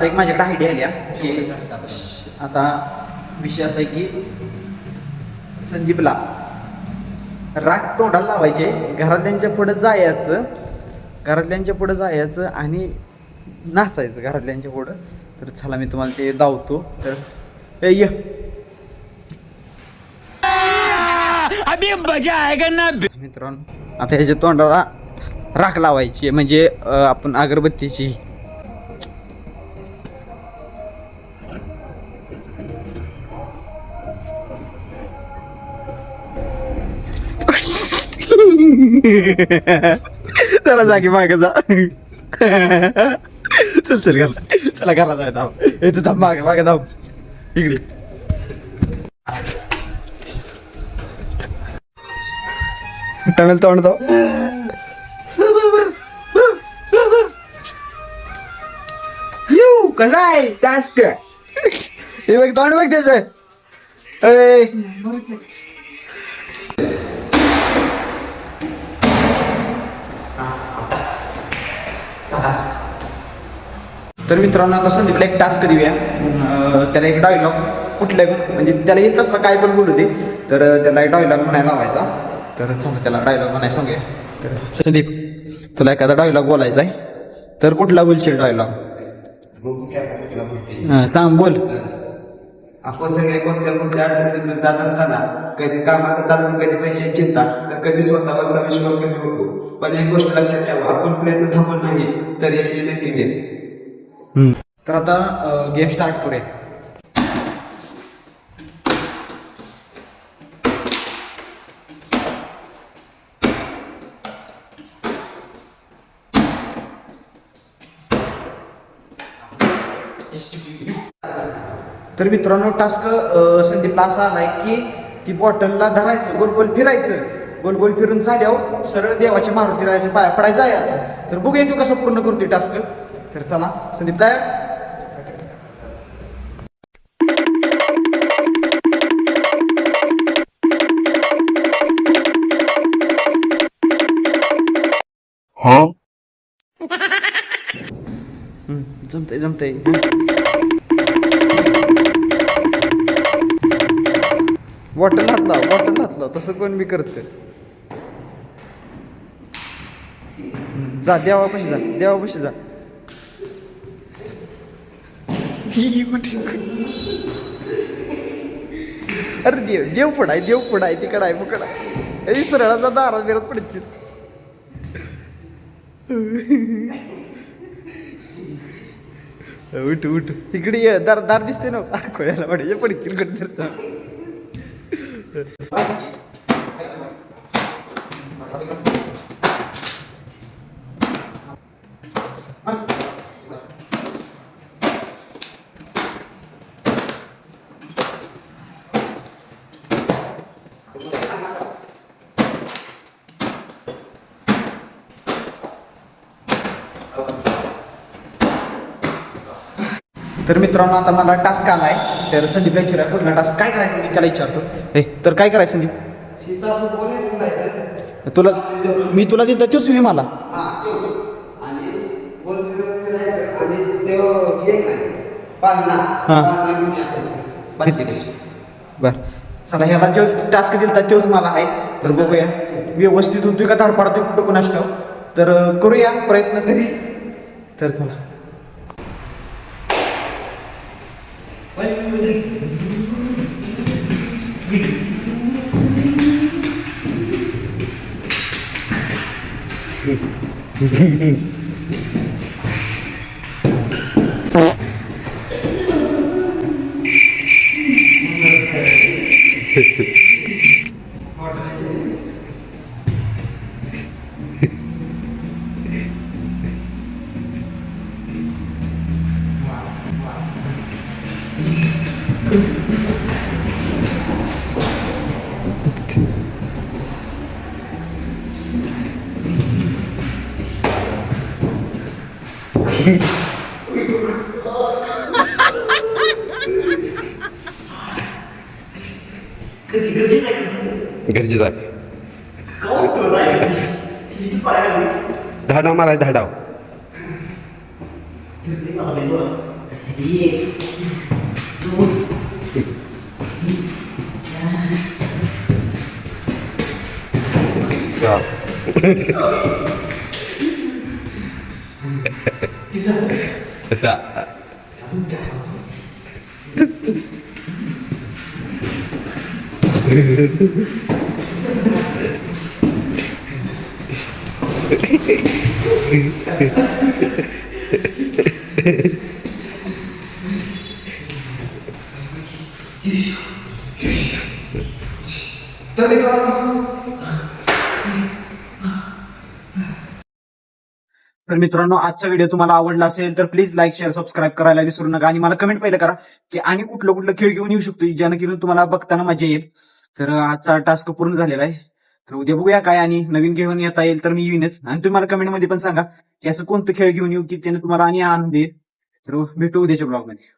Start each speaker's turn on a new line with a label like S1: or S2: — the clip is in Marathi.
S1: एक माझ्याकडे आयडिया आल्या की आता विषय असा आहे की संदीपला राग तोंडाला लावायचे, घरातल्यांच्या पुढं जायचं आणि नाचायचं घरातल्यांच्या पुढं. तर चला मी तुम्हाला ते दावतो. तर ये अभी मजा आएगा ना मित्रांनो. आता ह्याच्या तोंडाला राख लावायची म्हणजे आपण अगरबत्तीची. चला जागी मागे जा. चल घाला. चला घाला जाय धाव. तू थांब मागे धाव इकडे. टणल तोंड धाव. येऊ कसा आहे टास्क. हे बघ तोंड बघ त्याच. तर मित्रांनो आता संदीपला एक टास्क देऊया. त्याला एक डायलॉग कुठल्या म्हणजे त्याला येईल तसं काय पण बोलू दे. तर त्याला एक डायलॉग म्हणायला लावायचा. तर चला त्याला डायलॉग म्हणायला सांगूया. तर संदीप तुला एखादा डायलॉग बोलायचा आहे तर कुठला बोलशील डायलॉग. सांग बोल.
S2: आपण सगळे कोणत्या अडचणीतून जात असताना कधी कामाचा ताण, कधी पैशाची चिंता, तर कधी स्वतःवरचा विश्वास कमी होतो. पण एक गोष्ट लक्षात ठेवा, आपण प्रयत्न थांबून नाही तर यश नक्की मिळेल.
S1: तर आता गेम स्टार्ट करूया. तर मित्रांनो टास्क संदीपला असा आलाय की ती बॉटलला धरायचं, गोल गोल फिरायचं, गोल गोल फिरून झाल्यावर सरळ देवाच्या मारुती राजाच्या पाया पडायचं जायचं. तर बघूया तू कसं पूर्ण करतोय टास्क. तर चला संदीप तयार. जमतंय. बॉटल हातला तसं कोण बी करत. जा देवापाशी जा. अरे देव पुढाय तिकडं आहे मुकड आहे. सरळाचा दारात बिरात पडतील. उठ इकडे ये. दार दिसते ना. खोळ्याला वाढे पडतील कडे. तर मित्रांनो आता मला टास्क आलाय. तर संदीपला विचारूया कुठला टास्क काय करायचं. मी त्याला विचारतो. तर काय करायचं संदीप. तुला दिलं तर तोच मी मला. बर चला ह्याला जो टास्क दिलता तोच मला आहे. तर बघूया व्यवस्थित होतोय का धडपडतोय कुठं कुणास ठाव. तर करूया प्रयत्न तरी. तर चला
S3: गरजेचं आहे. धाडाव माराय धाडाव. सा. सा.
S1: तर मित्रांनो आजचा व्हिडिओ तुम्हाला आवडला असेल तर प्लीज लाईक शेअर सबस्क्राईब करायला विसरू नका आणि मला कमेंट पहिलं करा की आणि कुठलं कुठलं खेळ घेऊन येऊ शकतो ज्यानं तुम्हाला बघताना मजा येईल. तर आजचा टास्क पूर्ण झालेला आहे. तर उद्या बघूया काय आणि नवीन घेऊन येता येईल तर मी येईनच आणि तुम्ही मला कमेंट मध्ये पण सांगा की असं कोणतं खेळ घेऊन येऊ की त्याने तुम्हाला आणि आनंद येईल. तर भेटू उद्याच्या ब्लॉग मध्ये.